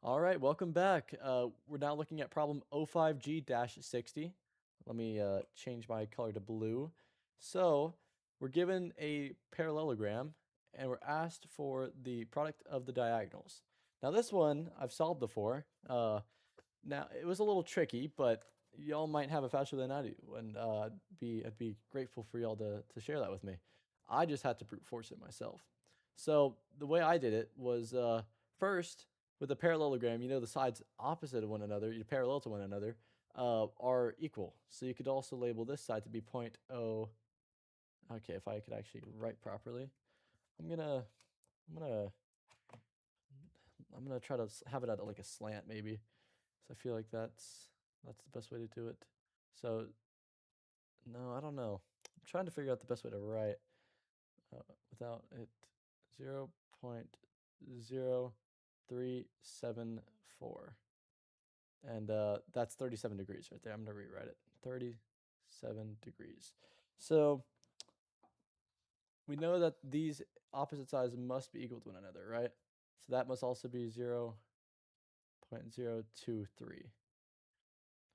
All right, welcome back. We're now looking at problem 05G-60. Let me change my color to blue. So we're given a parallelogram and we're asked for the product of the diagonals. Now this one I've solved before. Now it was a little tricky, but y'all might have it faster than I do, and I'd be grateful for y'all to share that with me. I just had to brute force it myself. So the way I did it was first with a parallelogram. You know the sides opposite of one another, you parallel to one another, are equal. So you could also label this side to be point O. Okay, if I could actually write properly, I'm gonna I'm gonna I'm gonna try to have it at like a slant maybe. So I feel like that's the best way to do it. So no, I don't know. I'm trying to figure out the best way to write without it. 0.0374, and that's 37 degrees right there. I'm gonna rewrite it. 37 degrees. So we know that these opposite sides must be equal to one another, right? So that must also be 0.023.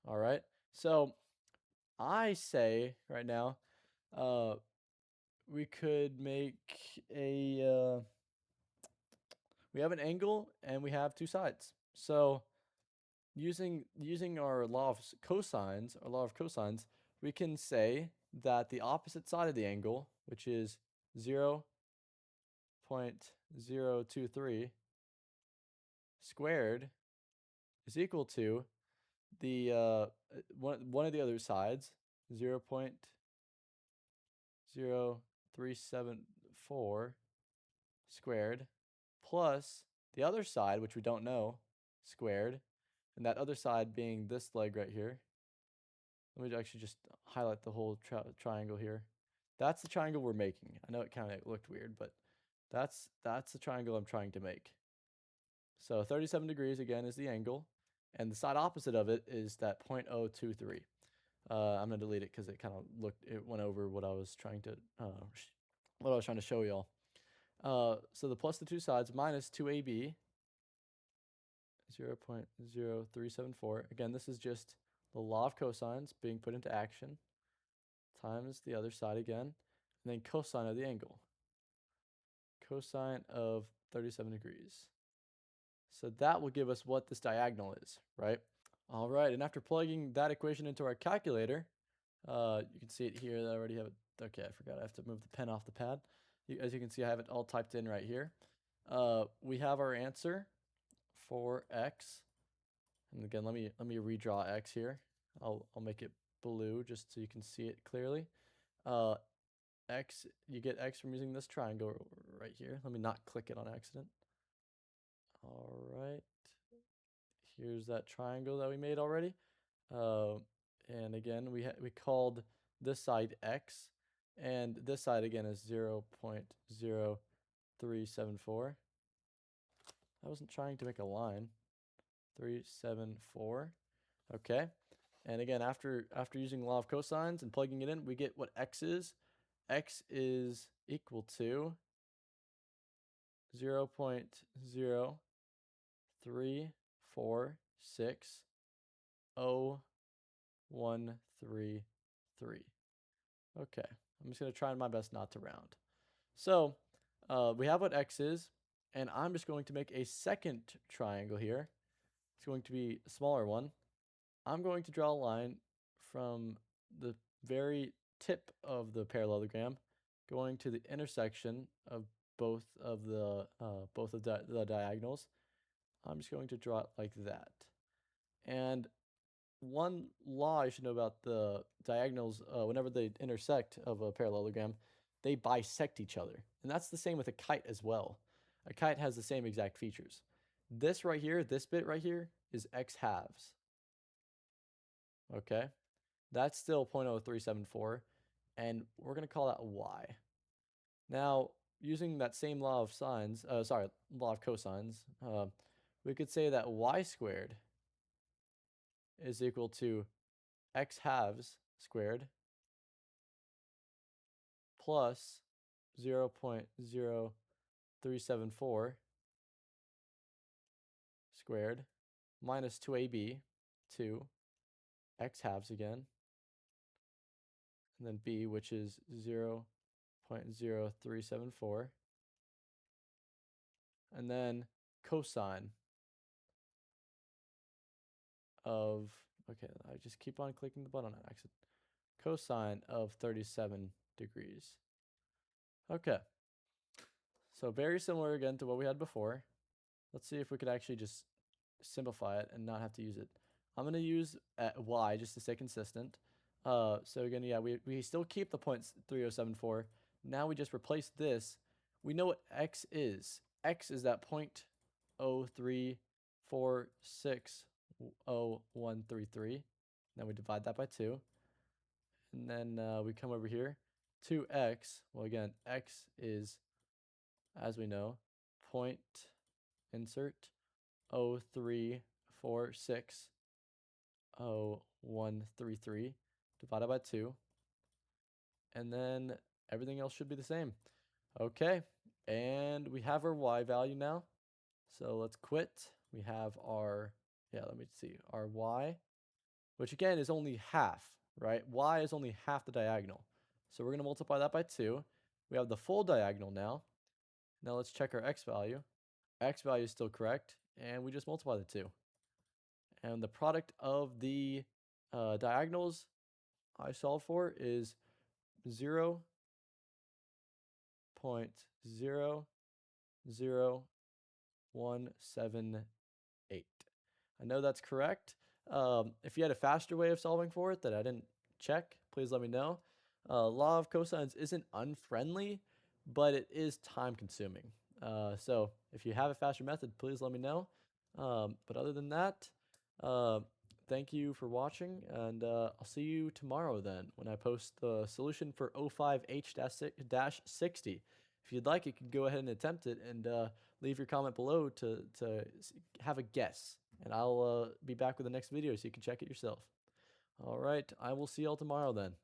All right. So I say right now, uh, we could make a, we have an angle and we have two sides. So using our law of cosines, we can say that the opposite side of the angle, which is 0.023 squared, is equal to the one of the other sides, 0.0374 squared, plus the other side, which we don't know, squared, and that other side being this leg right here. Let me actually just highlight the whole triangle here. That's the triangle we're making. I know it kind of looked weird, but that's the triangle I'm trying to make. So 37 degrees again is the angle, and the side opposite of it is that 0.023. I'm gonna delete it because it went over what I was trying to show y'all. So the plus the two sides minus 2ab, 0.0374. Again, this is just the law of cosines being put into action times the other side again, and then cosine of the angle. Cosine of 37 degrees. So that will give us what this diagonal is, right? All right, and after plugging that equation into our calculator, you can see it here. I already have it. Okay, I forgot. I have to move the pen off the pad. As you can see, I have it all typed in right here. We have our answer for x. And again, let me redraw x here. I'll make it blue just so you can see it clearly. X, you get x from using this triangle right here. Let me not click it on accident. All right. Here's that triangle that we made already. And again, we called this side x, and this side again is 0.0374. I wasn't trying to make a line. 374. Okay. And again, after using the law of cosines and plugging it in, we get what x is. X is equal to 0.0346013. Okay, I'm just going to try my best not to round. So we have what x is, and I'm just going to make a second triangle here. It's going to be a smaller one. I'm going to draw a line from the very tip of the parallelogram going to the intersection of both of the diagonals. I'm just going to draw it like that. And one law you should know about the diagonals, whenever they intersect of a parallelogram, they bisect each other. And that's the same with a kite as well. A kite has the same exact features. This right here, this bit right here, is x halves. Okay, that's still 0.0374, and we're going to call that y. Now, using that same law of law of cosines, we could say that y squared is equal to x halves squared plus 0.0374 squared minus 2ab, 2, x halves again, and then b, which is 0.0374, and then cosine of, okay, I just keep on clicking the button on accident, cosine of 37 degrees. Okay, so very similar again to what we had before. Let's see if we could actually just simplify it and not have to use it. I'm going to use y just to stay consistent. So again, yeah, we still keep the 0.3074. Now we just replace this. We know what x is. X is that 0.034600133. Then we divide that by 2. And then we come over here. 2x, well again, x is, as we know, point, insert, 0.034600133 divided by 2. And then everything else should be the same. Okay, and we have our y value now. So let's quit. We have our, let me see, our y, which again is only half, right? Y is only half the diagonal. So we're going to multiply that by 2. We have the full diagonal now. Now let's check our x value. X value is still correct, and we just multiply the 2. And the product of the diagonals I solved for is 0.00178. I know that's correct. If you had a faster way of solving for it that I didn't check, please let me know. Law of cosines isn't unfriendly, but it is time consuming. So if you have a faster method, please let me know. But other than that, thank you for watching, and I'll see you tomorrow then when I post the solution for 05H-60. If you'd like, you can go ahead and attempt it and leave your comment below to have a guess. And I'll be back with the next video so you can check it yourself. All right, I will see y'all tomorrow then.